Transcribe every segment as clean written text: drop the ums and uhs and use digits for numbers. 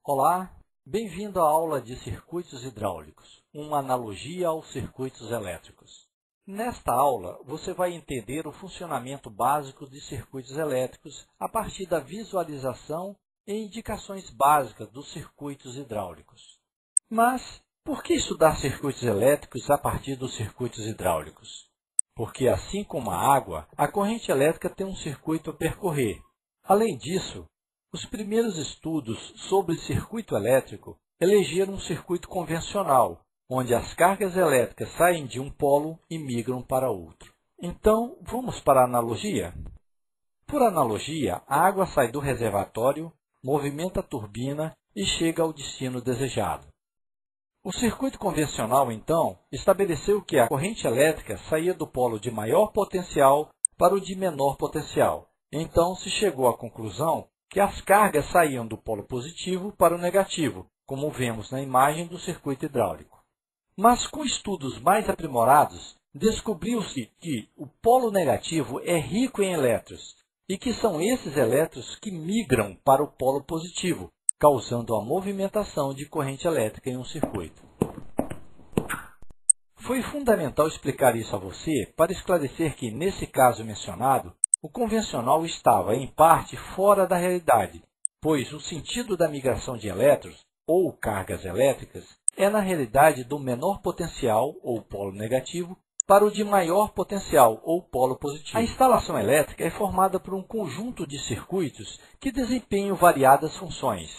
Olá, bem-vindo à aula de circuitos hidráulicos, uma analogia aos circuitos elétricos. Nesta aula, você vai entender o funcionamento básico de circuitos elétricos a partir da visualização e indicações básicas dos circuitos hidráulicos. Mas, por que estudar circuitos elétricos a partir dos circuitos hidráulicos? Porque, assim como a água, a corrente elétrica tem um circuito a percorrer. Além disso, os primeiros estudos sobre circuito elétrico elegeram um circuito convencional, onde as cargas elétricas saem de um polo e migram para outro. Então, vamos para a analogia? Por analogia, a água sai do reservatório, movimenta a turbina e chega ao destino desejado. O circuito convencional, então, estabeleceu que a corrente elétrica saía do polo de maior potencial para o de menor potencial. Então, se chegou à conclusão que as cargas saíam do polo positivo para o negativo, como vemos na imagem do circuito hidráulico. Mas com estudos mais aprimorados, descobriu-se que o polo negativo é rico em elétrons e que são esses elétrons que migram para o polo positivo, causando a movimentação de corrente elétrica em um circuito. Foi fundamental explicar isso a você para esclarecer que, nesse caso mencionado, o convencional estava, em parte, fora da realidade, pois o sentido da migração de elétrons, ou cargas elétricas, é na realidade do menor potencial, ou polo negativo, para o de maior potencial, ou polo positivo. A instalação elétrica é formada por um conjunto de circuitos que desempenham variadas funções.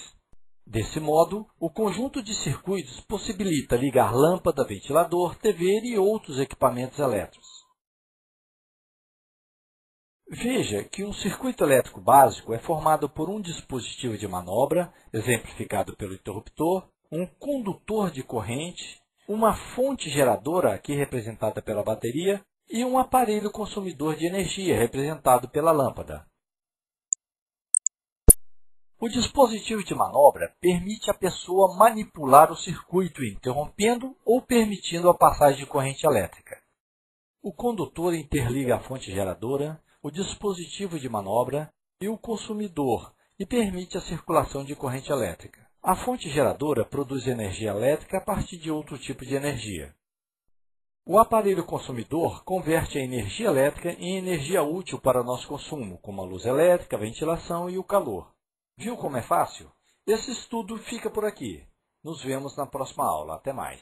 Desse modo, o conjunto de circuitos possibilita ligar lâmpada, ventilador, TV e outros equipamentos elétricos. Veja que um circuito elétrico básico é formado por um dispositivo de manobra, exemplificado pelo interruptor, um condutor de corrente, uma fonte geradora, aqui representada pela bateria, e um aparelho consumidor de energia, representado pela lâmpada. O dispositivo de manobra permite à pessoa manipular o circuito, interrompendo ou permitindo a passagem de corrente elétrica. O condutor interliga a fonte geradora, o dispositivo de manobra e o consumidor e permite a circulação de corrente elétrica. A fonte geradora produz energia elétrica a partir de outro tipo de energia. O aparelho consumidor converte a energia elétrica em energia útil para nosso consumo, como a luz elétrica, a ventilação e o calor. Viu como é fácil? Esse estudo fica por aqui. Nos vemos na próxima aula. Até mais!